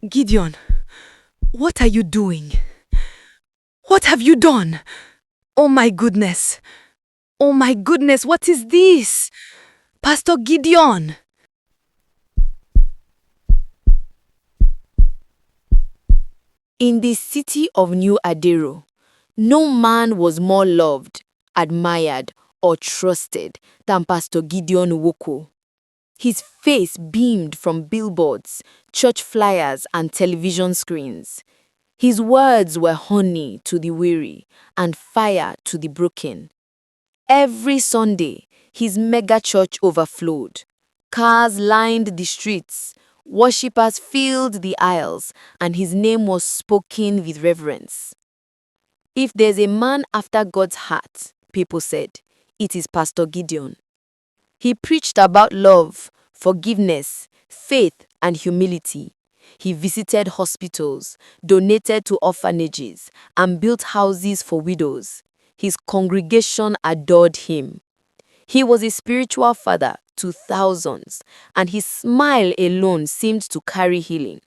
Gideon, what are you doing? What have you done? Oh my goodness! Oh my goodness, what is this? Pastor Gideon! In the city of New Adero, no man was more loved, admired, or trusted than Pastor Gideon Woko. His face beamed from billboards, church flyers, and television screens. His words were honey to the weary and fire to the broken. Every Sunday, his mega church overflowed. Cars lined the streets, worshippers filled the aisles, and his name was spoken with reverence. If there's a man after God's heart, people said, it is Pastor Gideon. He preached about love, forgiveness, faith, and humility. He visited hospitals, donated to orphanages, and built houses for widows. His congregation adored him. He was a spiritual father to thousands, and his smile alone seemed to carry healing.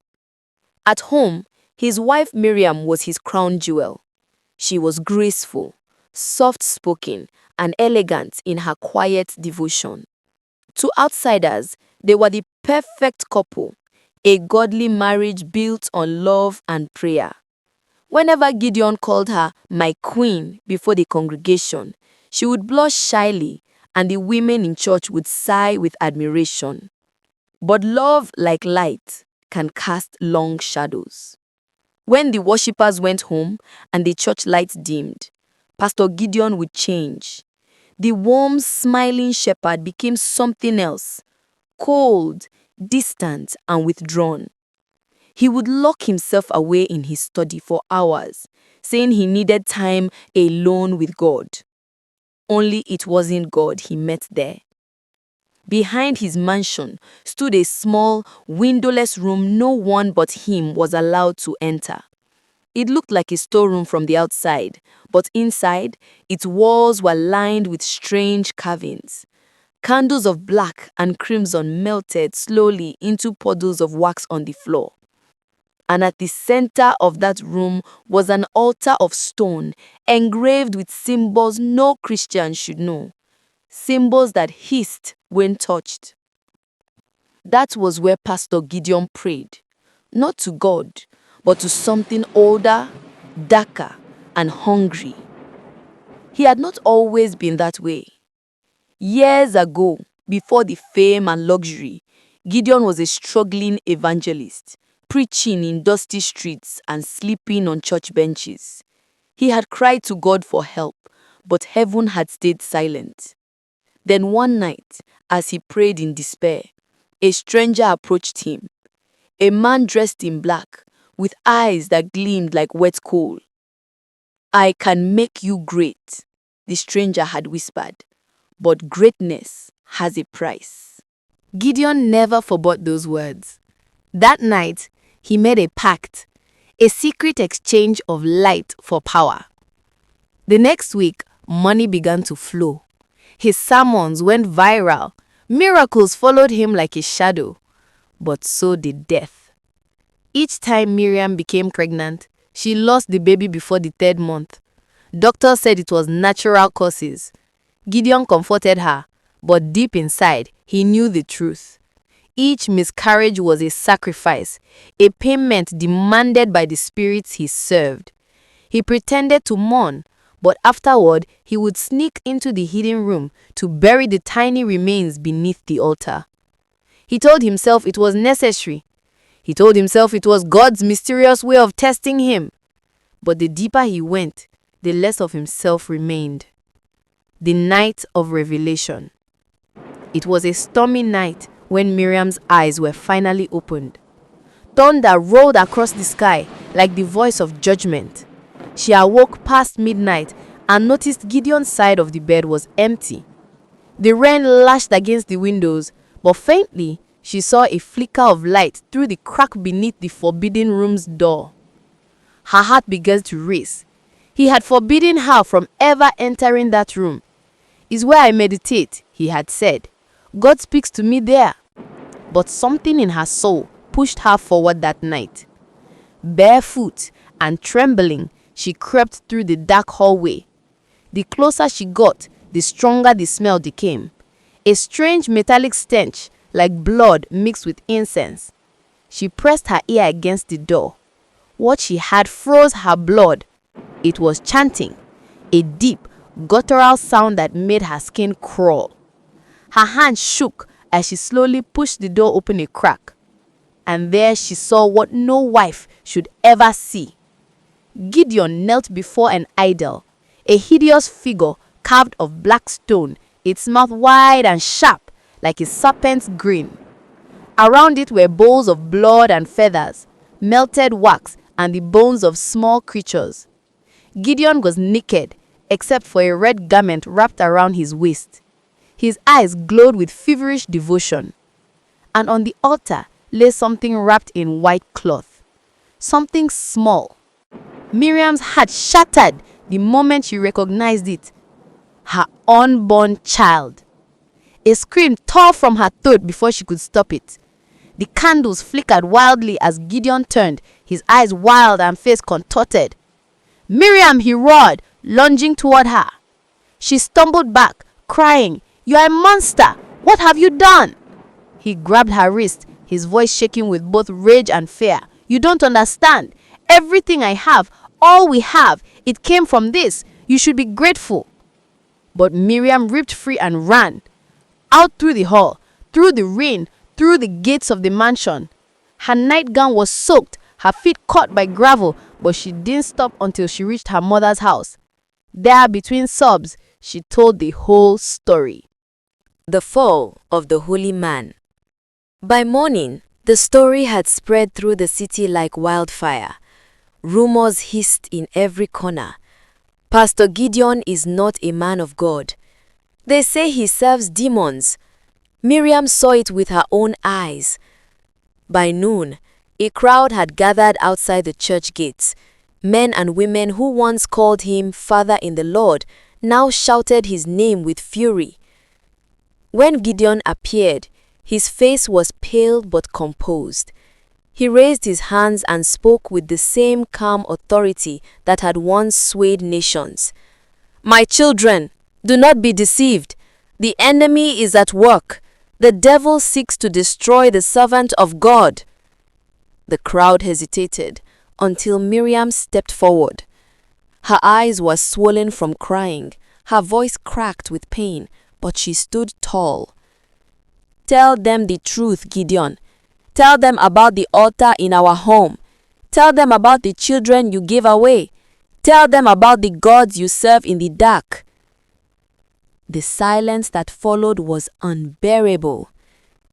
At home, his wife Miriam was his crown jewel. She was graceful, soft-spoken, and elegant in her quiet devotion. To outsiders, they were the perfect couple, a godly marriage built on love and prayer. Whenever Gideon called her my queen before the congregation, she would blush shyly, and the women in church would sigh with admiration. But love, like light, can cast long shadows. When the worshippers went home and the church lights dimmed, Pastor Gideon would change. The warm, smiling shepherd became something else, cold, distant, and withdrawn. He would lock himself away in his study for hours, saying he needed time alone with God. Only it wasn't God he met there. Behind his mansion stood a small, windowless room no one but him was allowed to enter. It looked like a storeroom from the outside, but inside, its walls were lined with strange carvings. Candles of black and crimson melted slowly into puddles of wax on the floor. And at the center of that room was an altar of stone engraved with symbols no Christian should know, symbols that hissed when touched. That was where Pastor Gideon prayed, not to God, but to something older, darker, and hungry. He had not always been that way. Years ago, before the fame and luxury, Gideon was a struggling evangelist, preaching in dusty streets and sleeping on church benches. He had cried to God for help, but heaven had stayed silent. Then one night, as he prayed in despair, a stranger approached him, a man dressed in black, with eyes that gleamed like wet coal. "I can make you great," the stranger had whispered, "but greatness has a price." Gideon never forgot those words. That night, he made a pact, a secret exchange of light for power. The next week, money began to flow. His sermons went viral. Miracles followed him like a shadow. But so did death. Each time Miriam became pregnant, she lost the baby before the 3rd month. Doctors said it was natural causes. Gideon comforted her, but deep inside, he knew the truth. Each miscarriage was a sacrifice, a payment demanded by the spirits he served. He pretended to mourn, but afterward, he would sneak into the hidden room to bury the tiny remains beneath the altar. He told himself it was necessary. He told himself it was God's mysterious way of testing him. But the deeper he went, the less of himself remained. The night of revelation. It was a stormy night when Miriam's eyes were finally opened. Thunder rolled across the sky like the voice of judgment. She awoke past midnight and noticed Gideon's side of the bed was empty. The rain lashed against the windows, but faintly, she saw a flicker of light through the crack beneath the forbidden room's door. Her heart began to race. He had forbidden her from ever entering that room. "It's where I meditate," he had said. "God speaks to me there." But something in her soul pushed her forward that night. Barefoot and trembling, she crept through the dark hallway. The closer she got, the stronger the smell became. A strange metallic stench, like blood mixed with incense. She pressed her ear against the door. What she had froze her blood. It was chanting, a deep, guttural sound that made her skin crawl. Her hand shook as she slowly pushed the door open a crack. And there she saw what no wife should ever see. Gideon knelt before an idol, a hideous figure carved of black stone, its mouth wide and sharp like a serpent's grin. Around it were bowls of blood and feathers, melted wax, and the bones of small creatures. Gideon was naked, except for a red garment wrapped around his waist. His eyes glowed with feverish devotion. And on the altar lay something wrapped in white cloth. Something small. Miriam's heart shattered the moment she recognized it. Her unborn child. A scream tore from her throat before she could stop it. The candles flickered wildly as Gideon turned, his eyes wild and face contorted. "Miriam!" he roared, lunging toward her. She stumbled back, crying, "You are a monster! What have you done?" He grabbed her wrist, his voice shaking with both rage and fear. "You don't understand. Everything I have, all we have, it came from this. You should be grateful." But Miriam ripped free and ran. Out through the hall, through the rain, through the gates of the mansion. Her nightgown was soaked, her feet caught by gravel, but she didn't stop until she reached her mother's house. There, between sobs, she told the whole story. The fall of the holy man. By morning, the story had spread through the city like wildfire. Rumors hissed in every corner. Pastor Gideon is not a man of God. They say he serves demons. Miriam saw it with her own eyes. By noon, a crowd had gathered outside the church gates. Men and women who once called him Father in the Lord now shouted his name with fury. When Gideon appeared, his face was pale but composed. He raised his hands and spoke with the same calm authority that had once swayed nations. "My children, do not be deceived. The enemy is at work. The devil seeks to destroy the servant of God." The crowd hesitated until Miriam stepped forward. Her eyes were swollen from crying, her voice cracked with pain, but she stood tall. "Tell them the truth, Gideon. Tell them about the altar in our home. Tell them about the children you gave away. Tell them about the gods you serve in the dark." The silence that followed was unbearable.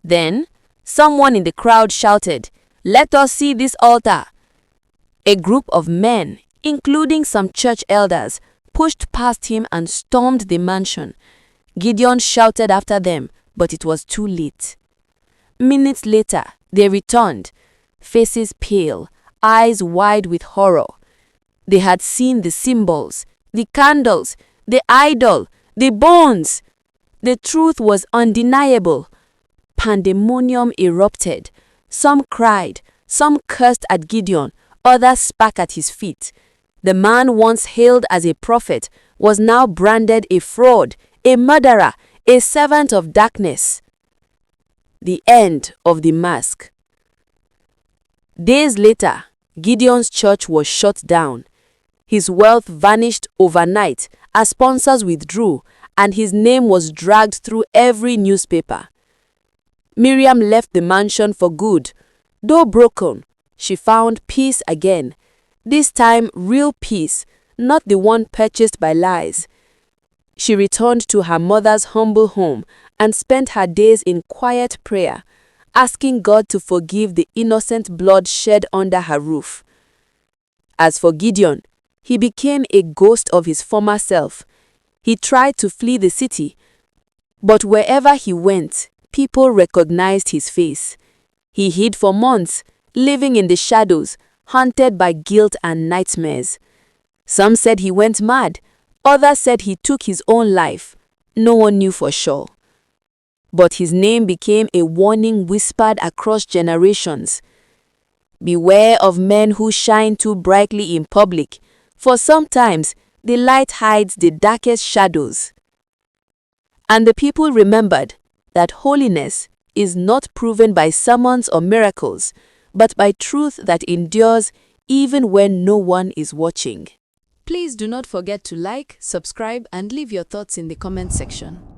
Then, someone in the crowd shouted, "Let us see this altar." A group of men, including some church elders, pushed past him and stormed the mansion. Gideon shouted after them, but it was too late. Minutes later, they returned, faces pale, eyes wide with horror. They had seen the symbols, the candles, the idol, the bones. The truth was undeniable. Pandemonium erupted. Some cried, some cursed at Gideon, others spat at his feet. The man once hailed as a prophet was now branded a fraud, a murderer, a servant of darkness. The end of the mask. Days later, Gideon's church was shut down. His wealth vanished overnight as sponsors withdrew, and his name was dragged through every newspaper. Miriam left the mansion for good. Though broken, she found peace again. This time, real peace, not the one purchased by lies. She returned to her mother's humble home and spent her days in quiet prayer, asking God to forgive the innocent blood shed under her roof. As for Gideon, he became a ghost of his former self. He tried to flee the city, but wherever he went, people recognized his face. He hid for months, living in the shadows, haunted by guilt and nightmares. Some said he went mad, others said he took his own life. No one knew for sure. But his name became a warning whispered across generations. Beware of men who shine too brightly in public, for sometimes the light hides the darkest shadows. And the people remembered that holiness is not proven by sermons or miracles, but by truth that endures even when no one is watching. Please do not forget to like, subscribe, and leave your thoughts in the comment section.